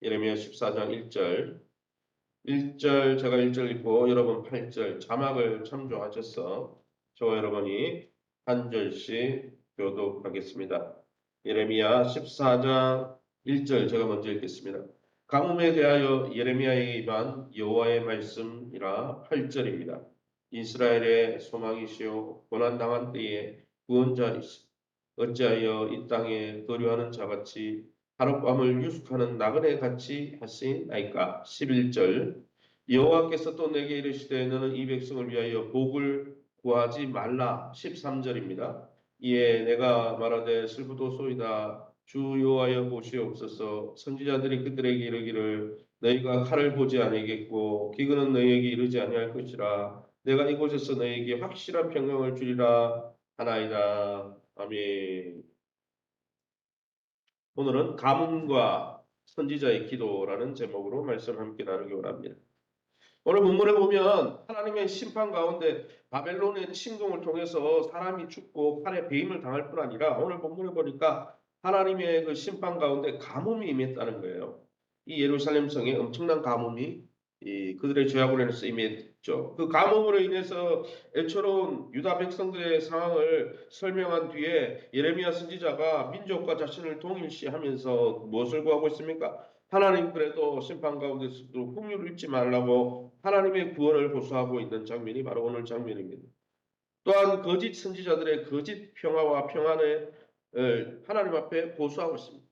예레미야 14장 1절. 1절 제가 1절 읽고 여러분 8절 자막을 참조하셔서 저와 여러분이 한 절씩 교독하겠습니다. 예레미야 14장 1절 제가 먼저 읽겠습니다. 가뭄에 대하여 예레미야에게 임한 여호와의 말씀이라 8절입니다. 이스라엘의 소망이시오 고난당한 때에 구원자이시 어찌하여 이 땅에 거류하는 자같이 하룻밤을 유숙하는 나그네 같이 하시나이까. 11절 여호와께서 또 내게 이르시되 너는 이 백성을 위하여 복을 구하지 말라. 13절입니다. 이에 내가 말하되 슬프도소이다. 주 여호와여 보시옵소서. 선지자들이 그들에게 이르기를 너희가 칼을 보지 아니하겠고 기근은 너희에게 이르지 아니할 것이라. 내가 이곳에서 너희에게 확실한 평강을 주리라 하나이다. 아멘. 오늘은 가뭄과 선지자의 기도라는 제목으로 말씀 함께 나누기 원합니다. 오늘 본문에 보면 하나님의 심판 가운데 바벨론의 침공을 통해서 사람이 죽고 칼에 배임을 당할 뿐 아니라 오늘 본문에 보니까 하나님의 그 심판 가운데 가뭄이 임했다는 거예요. 이 예루살렘 성에 엄청난 가뭄이 그들의 죄악으로 인해서 임했죠. 그 가뭄으로 인해서 애처로운 유다 백성들의 상황을 설명한 뒤에 예레미야 선지자가 민족과 자신을 동일시하면서 무엇을 구하고 있습니까? 하나님 그래도 심판 가운데서도 긍휼을 잊지 말라고 하나님의 구원을 호소하고 있는 장면이 바로 오늘 장면입니다. 또한 거짓 선지자들의 거짓 평화와 평안을 하나님 앞에 호소하고 있습니다.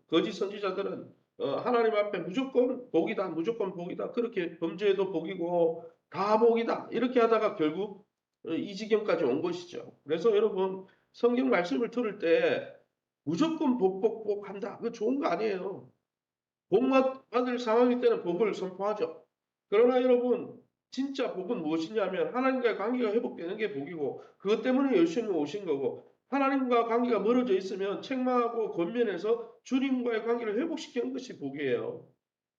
거짓 선지자들은 하나님 앞에 무조건 복이다, 무조건 복이다. 그렇게 범죄해도 복이고 다 복이다. 이렇게 하다가 결국 이 지경까지 온 것이죠. 그래서 여러분 성경 말씀을 들을 때 무조건 복 한다. 그거 좋은 거 아니에요. 복 받을 상황일 때는 복을 선포하죠. 그러나 여러분 진짜 복은 무엇이냐면 하나님과의 관계가 회복되는 게 복이고 그것 때문에 예수님이 오신 거고 하나님과 관계가 멀어져 있으면 책망하고 권면해서 주님과의 관계를 회복시키는 것이 복이에요.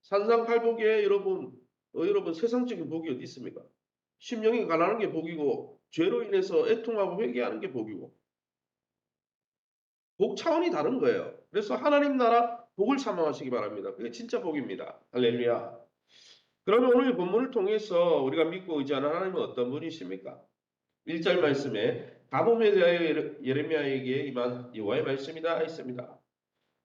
산상팔복에 여러분 세상적인 복이 어디 있습니까? 심령이 가난한 게 복이고 죄로 인해서 애통하고 회개하는 게 복이고 복 차원이 다른 거예요. 그래서 하나님 나라 복을 사모하시기 바랍니다. 그게 진짜 복입니다. 할렐루야. 그러면 오늘 본문을 통해서 우리가 믿고 의지하는 하나님은 어떤 분이십니까? 1절 말씀에 가뭄에 대하여 예레미야에게 임한 여호와의 말씀이다 있습니다.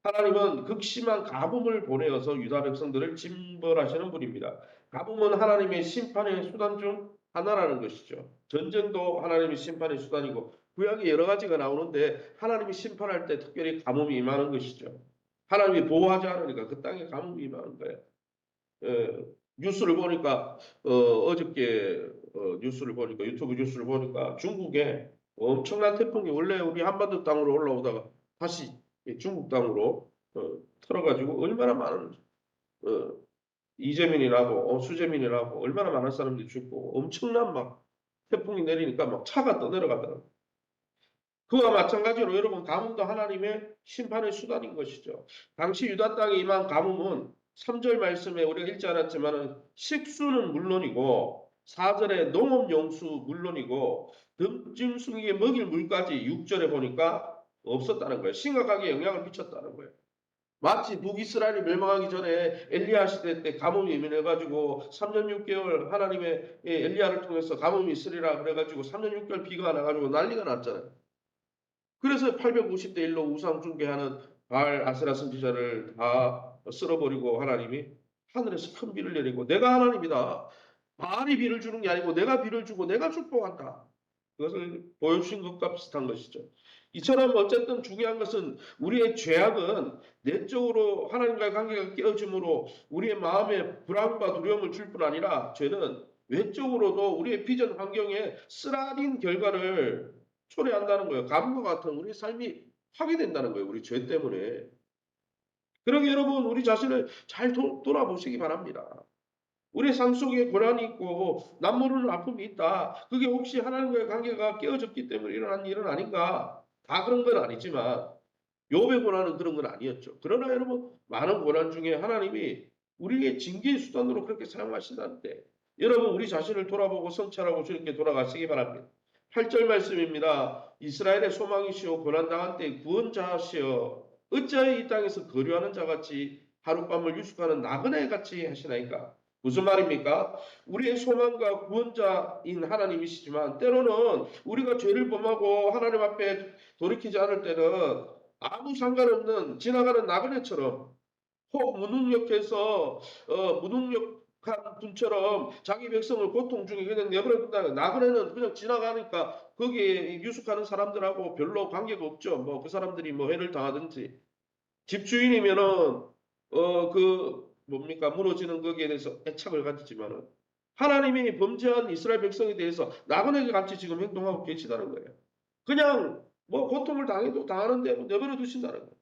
하나님은 극심한 가뭄을 보내어서 유다 백성들을 징벌하시는 분입니다. 가뭄은 하나님의 심판의 수단 중 하나라는 것이죠. 전쟁도 하나님의 심판의 수단이고 구약에 여러 가지가 나오는데 하나님이 심판할 때 특별히 가뭄이 임하는 것이죠. 하나님이 보호하지 않으니까 그 땅에 가뭄이 임하는 거예요. 뉴스를 보니까 어저께 뉴스를 보니까 유튜브 뉴스를 보니까 중국에 엄청난 태풍이 원래 우리 한반도 땅으로 올라오다가 다시 중국 땅으로 틀어가지고 얼마나 많은 이재민이라고 수재민이라고 얼마나 많은 사람들이 죽고 엄청난 막 태풍이 내리니까 막 차가 떠내려가더라고요. 그와 마찬가지로 여러분 가뭄도 하나님의 심판의 수단인 것이죠. 당시 유다 땅에 임한 가뭄은 3절 말씀에 우리가 읽지 않았지만 식수는 물론이고 4절에 농업용수 물론이고 덤짐승에게 먹일 물까지 6절에 보니까 없었다는 거예요. 심각하게 영향을 미쳤다는 거예요. 마치 북이스라엘이 멸망하기 전에 엘리야 시대 때 가뭄이 예민해가지고 3년 6개월 하나님의 엘리야를 통해서 가뭄이 있으리라 그래가지고 3년 6개월 비가 안 와가지고 난리가 났잖아요. 그래서 850대 1로 우상 숭배하는 바알 아세라 선지자를 다 쓸어버리고 하나님이 하늘에서 큰 비를 내리고 내가 하나님이다. 바알이 비를 주는 게 아니고 내가 비를 주고 내가 축복한다. 그것을 보여주신 것과 비슷한 것이죠. 이처럼 어쨌든 중요한 것은 우리의 죄악은 내적으로 하나님과의 관계가 깨어짐으로 우리의 마음에 불안과 두려움을 줄 뿐 아니라 죄는 외적으로도 우리의 비전 환경에 쓰라린 결과를 초래한다는 거예요. 가뭄과 같은 우리 삶이 파괴된다는 거예요. 우리 죄 때문에. 그러게 여러분 우리 자신을 잘 돌아보시기 바랍니다. 우리의 삶 속에 고난이 있고 남모르는 아픔이 있다. 그게 혹시 하나님과의 관계가 깨어졌기 때문에 일어난 일은 아닌가? 다 그런 건 아니지만 욥의 고난은 그런 건 아니었죠. 그러나 여러분 많은 고난 중에 하나님이 우리의 징계의 수단으로 그렇게 사용하신다는데 여러분 우리 자신을 돌아보고 성찰하고 주님께 돌아가시기 바랍니다. 8절 말씀입니다. 이스라엘의 소망이시오 고난당한 때 구원자시여 어찌하여 이 땅에서 거류하는 자같이 하룻밤을 유숙하는 나그네 같이 하시나이까. 무슨 말입니까? 우리의 소망과 구원자인 하나님이시지만 때로는 우리가 죄를 범하고 하나님 앞에 돌이키지 않을 때는 아무 상관없는 지나가는 나그네처럼 혹 무능력해서 무능력한 분처럼 자기 백성을 고통 중에 그냥 내버려 둔다. 나그네는 그냥 지나가니까 거기에 유숙하는 사람들하고 별로 관계가 없죠. 뭐 그 사람들이 뭐 해를 당하든지 집주인이면은 그 뭡니까 무너지는 거기에 대해서 애착을 가지지만은 하나님이 범죄한 이스라엘 백성에 대해서 나그네 같이 지금 행동하고 계시다는 거예요. 그냥 뭐 고통을 당해도 당하는데 뭐 내버려 두신다는 거예요.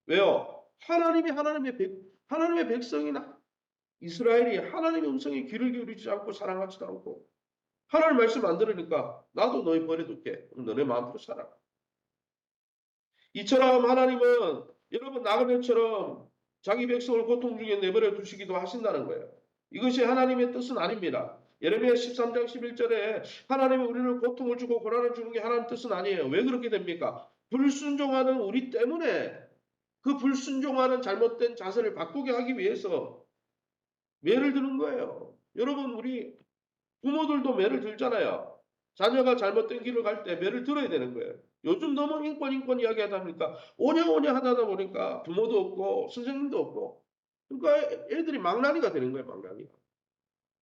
왜요? 하나님의 백성이나 이스라엘이 하나님의 음성에 귀를 기울이지 않고 사랑하지도 않고 하나님 말씀 안 들으니까 나도 너희 버려둘게. 그럼 너네 마음대로 살아. 이처럼 하나님은 여러분 나그네처럼 자기 백성을 고통 중에 내버려 두시기도 하신다는 거예요. 이것이 하나님의 뜻은 아닙니다. 예레미야 13장 11절에 하나님이 우리를 고통을 주고 고난을 주는 게 하나님 뜻은 아니에요. 왜 그렇게 됩니까? 불순종하는 우리 때문에 그 불순종하는 잘못된 자세를 바꾸게 하기 위해서 매를 드는 거예요. 여러분 우리 부모들도 매를 들잖아요. 자녀가 잘못된 길을 갈 때 매를 들어야 되는 거예요. 요즘 너무 인권 이야기 하다 보니까 오냐오냐 하다 보니까 부모도 없고 선생님도 없고 그러니까 애들이 망나니가 되는 거예요. 망나니가.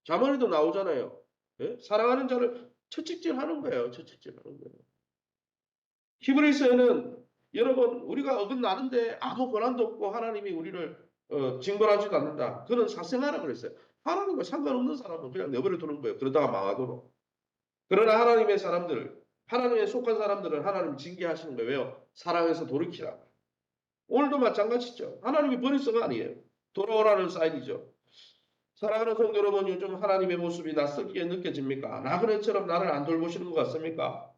자문에도 나오잖아요. 예? 사랑하는 자를 채찍질 하는 거예요. 채찍질 하는 거예요. 히브리서에는 여러분 우리가 어긋나는데 아무 권한도 없고 하나님이 우리를 징벌하지도 않는다. 그는 사생하라 그랬어요. 하나님과 상관없는 사람은 그냥 내버려 두는 거예요. 그러다가 망하도록. 그러나 하나님의 사람들, 하나님에 속한 사람들은 하나님 징계하시는 거예요. 왜요? 사랑해서 돌이키라. 오늘도 마찬가지죠. 하나님이 버리서가 아니에요. 돌아오라는 사인이죠. 사랑하는 성도 여러분, 요즘 하나님의 모습이 낯설게 느껴집니까? 나그네처럼 나를 안 돌보시는 것 같습니까?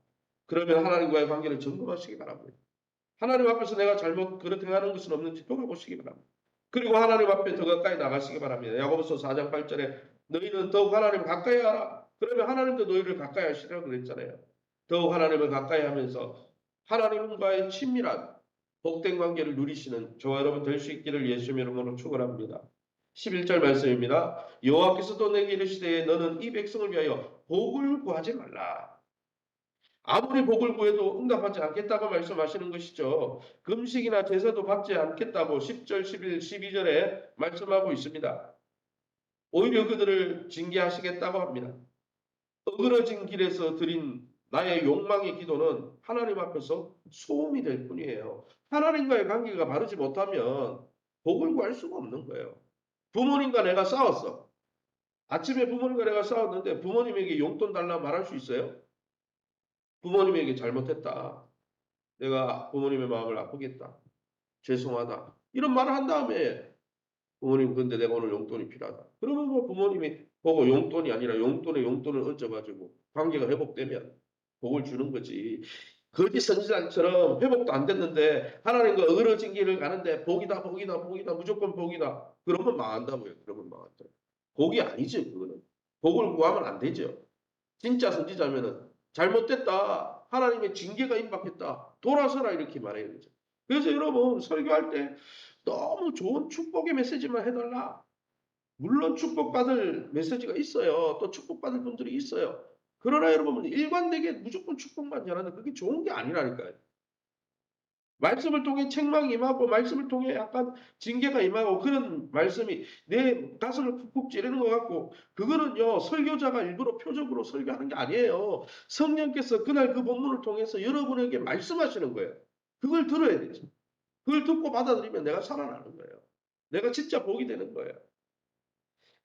그러면 하나님과의 관계를 점검하시기 바랍니다. 하나님 앞에서 내가 잘못 그렇게 하는 것은 없는지 돌아보시기 바랍니다. 그리고 하나님 앞에 더 가까이 나가시기 바랍니다. 야고보서 4장 8절에 너희는 더욱 하나님 가까이 하라. 그러면 하나님도 너희를 가까이 하시라고 그랬잖아요. 더욱 하나님을 가까이 하면서 하나님과의 친밀한 복된 관계를 누리시는 저와 여러분 될 수 있기를 예수님 이름으로 축원합니다. 11절 말씀입니다. 여호와께서도 내게 이르시되 너는 이 백성을 위하여 복을 구하지 말라. 아무리 복을 구해도 응답하지 않겠다고 말씀하시는 것이죠. 금식이나 제사도 받지 않겠다고 10절, 11, 12절에 말씀하고 있습니다. 오히려 그들을 징계하시겠다고 합니다. 어그러진 길에서 드린 나의 욕망의 기도는 하나님 앞에서 소음이 될 뿐이에요. 하나님과의 관계가 바르지 못하면 복을 구할 수가 없는 거예요. 부모님과 내가 싸웠어. 아침에 부모님과 내가 싸웠는데 부모님에게 용돈 달라 말할 수 있어요? 부모님에게 잘못했다. 내가 부모님의 마음을 아프게 했다. 죄송하다. 이런 말을 한 다음에 부모님 근데 내가 오늘 용돈이 필요하다. 그러면 뭐 부모님이 보고 용돈이 아니라 용돈에 용돈을 얹어가지고 관계가 회복되면 복을 주는 거지. 거짓 선지자처럼 회복도 안 됐는데 하나님과 어그러진 길을 가는데 복이다 복이다 복이다 무조건 복이다. 그러면 망한다고요. 그러면 망한다. 복이 아니죠. 그거는. 복을 구하면 안 되죠. 진짜 선지자면은 잘못됐다. 하나님의 징계가 임박했다. 돌아서라 이렇게 말해야 되죠. 그래서 여러분 설교할 때 너무 좋은 축복의 메시지만 해달라. 물론 축복받을 메시지가 있어요. 또 축복받을 분들이 있어요. 그러나 여러분 일관되게 무조건 축복만 전하는 그게 좋은 게 아니라니까요. 말씀을 통해 책망이 임하고 말씀을 통해 약간 징계가 임하고 그런 말씀이 내 가슴을 푹푹 찌르는 것 같고 그거는요 설교자가 일부러 표적으로 설교하는 게 아니에요. 성령께서 그날 그 본문을 통해서 여러분에게 말씀하시는 거예요. 그걸 들어야 되죠. 그걸 듣고 받아들이면 내가 살아나는 거예요. 내가 진짜 복이 되는 거예요.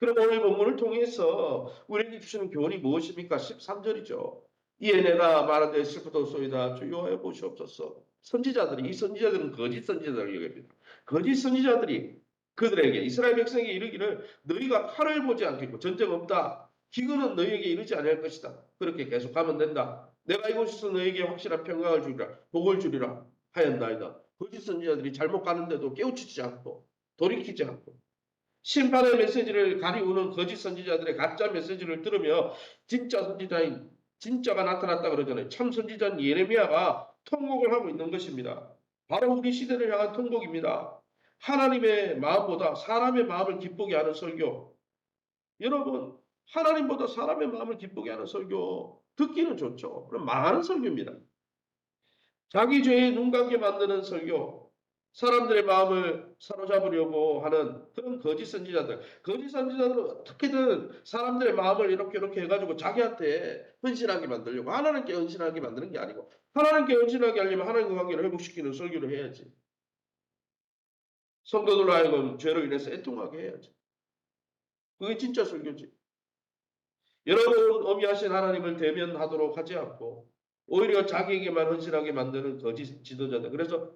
그럼 오늘 본문을 통해서 우리에게 주시는 교훈이 무엇입니까? 13절이죠. 이에 내가 말하되 슬프도소이다 주여하여 보시옵소서. 선지자들이 이 선지자들은 거짓 선지자들을 얘기합니다. 거짓 선지자들이 그들에게 이스라엘 백성에게 이르기를 너희가 칼을 보지 않겠고 전쟁 없다. 기근은 너희에게 이르지 아니할 것이다. 그렇게 계속하면 된다. 내가 이곳에서 너희에게 확실한 평강을 주리라. 복을 주리라 하였나이다. 거짓 선지자들이 잘못 가는데도 깨우치지 않고 돌이키지 않고 심판의 메시지를 가리우는 거짓 선지자들의 가짜 메시지를 들으며 진짜 선지자인 진짜가 나타났다 그러잖아요. 참 선지자인 예레미야가 통곡을 하고 있는 것입니다. 바로 우리 시대를 향한 통곡입니다. 하나님의 마음보다 사람의 마음을 기쁘게 하는 설교. 여러분, 하나님보다 사람의 마음을 기쁘게 하는 설교 듣기는 좋죠. 그럼 망하는 설교입니다. 자기 죄에 눈 감게 만드는 설교, 사람들의 마음을 사로잡으려고 하는 그런 거짓 선지자들. 거짓 선지자들은 어떻게든 사람들의 마음을 이렇게 해가지고 자기한테 헌신하게 만들려고, 하나님께 헌신하게 만드는 게 아니고, 하나님께 헌신하게 하려면 하나님과 관계를 회복시키는 설교를 해야지. 성도들로 하여금 죄로 인해서 애통하게 해야지. 그게 진짜 설교지. 여러분, 어미하신 하나님을 대면하도록 하지 않고 오히려 자기에게만 헌신하게 만드는 거짓 지도자들. 그래서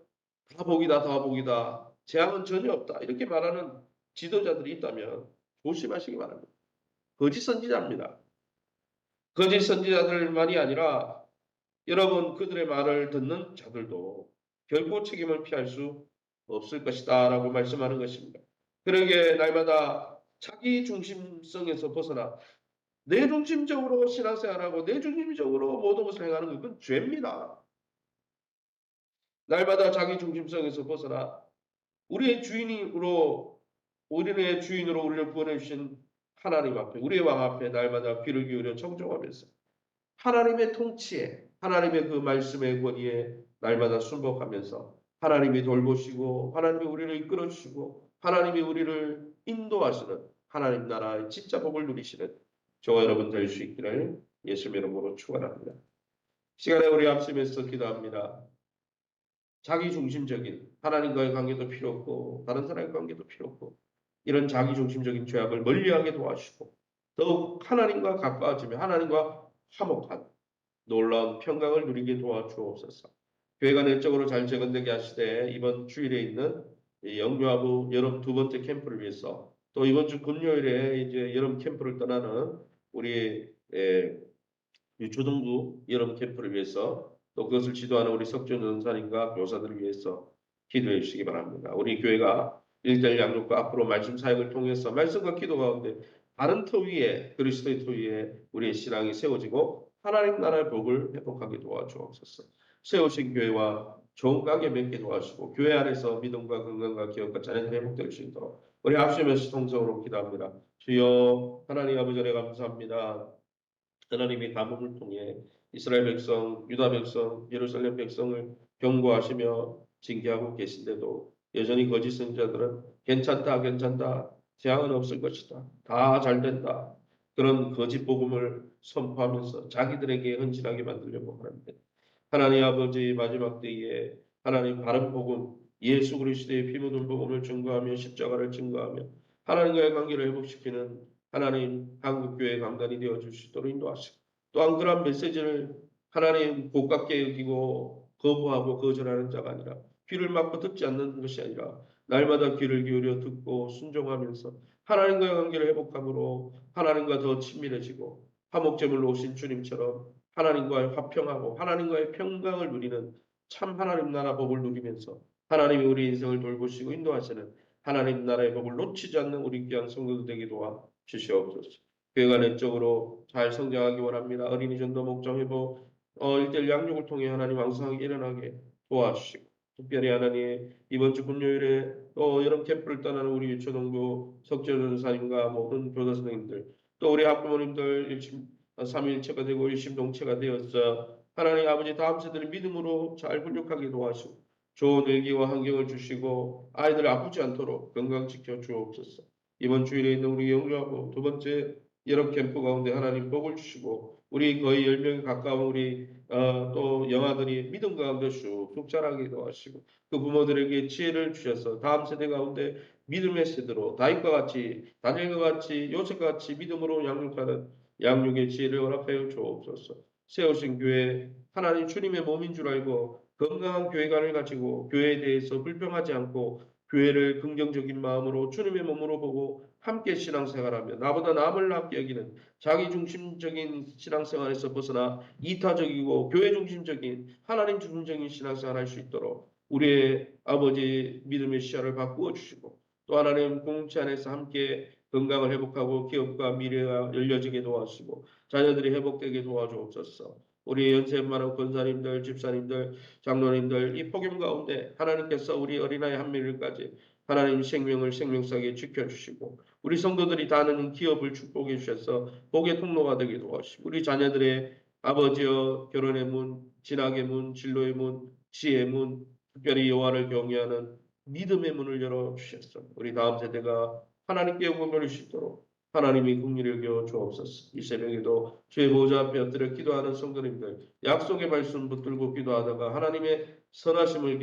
다 복이다, 다 복이다. 재앙은 전혀 없다. 이렇게 말하는 지도자들이 있다면 조심하시기 바랍니다. 거짓 선지자입니다. 거짓 선지자들만이 아니라 여러분 그들의 말을 듣는 자들도 결코 책임을 피할 수 없을 것이다 라고 말씀하는 것입니다. 그러기에 날마다 자기 중심성에서 벗어나 내 중심적으로 신앙생활하고 내 중심적으로 모든 것을 행하는 것은 죄입니다. 날마다 자기 중심성에서 벗어나 우리의 주인으로 우리를 구원해 주신 하나님 앞에, 우리의 왕 앞에 날마다 귀를 기울여 청종하면서 하나님의 통치에, 하나님의 그 말씀의 권위에 날마다 순복하면서 하나님이 돌보시고 하나님이 우리를 이끌어 주시고 하나님이 우리를 인도하시는 하나님 나라의 진짜 복을 누리시는 저와 여러분 될 수 있기를 예수님의 이름으로 축원합니다. 시간에 우리 합심해서 기도합니다. 자기 중심적인 하나님과의 관계도 필요 없고 다른 사람과의 관계도 필요 없고 이런 자기 중심적인 죄악을 멀리하게 도와주시고 더욱 하나님과 가까워지며 하나님과 화목한 놀라운 평강을 누리게 도와주옵소서. 교회가 내적으로 잘 재건되게 하시되 이번 주일에 있는 영유아부 여름 두 번째 캠프를 위해서 또 이번 주 금요일에 이제 여름 캠프를 떠나는 우리 초등부 여름 캠프를 위해서 또 그것을 지도하는 우리 석준 전사님과 교사들을 위해서 기도해 주시기 바랍니다. 우리 교회가 일대일 양육과 앞으로 말씀 사역을 통해서 말씀과 기도 가운데 바른 터 위에 그리스도의 터 위에 우리의 신앙이 세워지고 하나님 나라의 복을 회복하게 도와주옵소서. 세우신 교회와 좋은 관계 맺게 도와주시고 교회 안에서 믿음과 건강과 기업과 자녀들이 회복될 수 있도록 우리 합심해서 통성으로 기도합니다. 주여 하나님 아버지 감사합니다. 하나님이 가뭄을 통해 이스라엘 백성, 유다 백성, 예루살렘 백성을 경고하시며 징계하고 계신데도 여전히 거짓 선지자들은 괜찮다, 괜찮다, 재앙은 없을 것이다, 다 잘 된다. 그런 거짓 복음을 선포하면서 자기들에게 헌신하게 만들려고 하는데 하나님 아버지 마지막 때에 하나님 바른 복음, 예수 그리스도의 피 묻은 복음을 증거하며 십자가를 증거하며 하나님과의 관계를 회복시키는 하나님 한국교회 강단이 되어 주시도록 인도하시고 또한 그런 메시지를 하나님 고깝게 여기고 거부하고 거절하는 자가 아니라 귀를 막고 듣지 않는 것이 아니라 날마다 귀를 기울여 듣고 순종하면서 하나님과의 관계를 회복함으로 하나님과 더 친밀해지고 화목제물로 오신 주님처럼 하나님과의 화평하고 하나님과의 평강을 누리는 참 하나님 나라 복을 누리면서 하나님이 우리 인생을 돌보시고 인도하시는 하나님 나라의 복을 놓치지 않는 우리 귀한 성도들 되게 도와 주시옵소서. 교회가 내적으로 잘 성장하기 원합니다. 어린이 전도 목장 회복 1대1 양육을 통해 하나님 왕성하게 일어나게 도와주시고 특별히 하나님 이번 주 금요일에 또 여름 캠프를 떠나는 우리 유초동부 석재 전사님과 모든 교사 선생님들 또 우리 학부모님들 3일체가 되고 일심동체가 되어서 하나님 아버지 다음 세대를 믿음으로 잘 훈육하게 도와주시고 좋은 일기와 환경을 주시고 아이들 아프지 않도록 건강 지켜 주옵소서. 이번 주일에 있는 우리 영유아부 두 번째 여름 캠프 가운데 하나님 복을 주시고 우리 거의 10명에 가까운 우리 또 영아들이 믿음 가운데 쑥쑥 자라게 도와주시고 그 부모들에게 지혜를 주셔서 다음 세대 가운데 믿음의 세대로 다윗과 같이 다니엘과 같이 요셉과 같이 믿음으로 양육하는 양육의 지혜를 허락하여 주옵소서. 세우신 교회 하나님 주님의 몸인 줄 알고 건강한 교회관을 가지고 교회에 대해서 불평하지 않고 교회를 긍정적인 마음으로 주님의 몸으로 보고 함께 신앙생활하며 나보다 남을 낫게 여기는 자기중심적인 신앙생활에서 벗어나 이타적이고 교회 중심적인 하나님 중심적인 신앙생활을 할 수 있도록 우리의 아버지 믿음의 시야를 바꾸어 주시고 또 하나님 공동체 안에서 함께 건강을 회복하고 기업과 미래가 열려지게 도와주시고 자녀들이 회복되게 도와주옵소서. 우리 연세 많은 권사님들, 집사님들, 장로님들 이 폭염 가운데 하나님께서 우리 어린아이 한 명까지 하나님 생명을 생명사게 지켜주시고 우리 성도들이 다니는 기업을 축복해 주셔서 복의 통로가 되게 도와주시고 우리 자녀들의 아버지여 결혼의 문, 진학의 문, 진로의 문, 지혜의 문, 특별히 여호와를 경외하는 믿음의 문을 열어주셨어. 우리 다음 세대가 하나님께 영광 돌릴 수 있도록 하나님이 긍휼히 여겨 주옵소서. 이 새벽에도 주의 보좌 앞에 엎드려 기도하는 성도님들 약속의 말씀 붙들고 기도하다가 하나님의 선하심을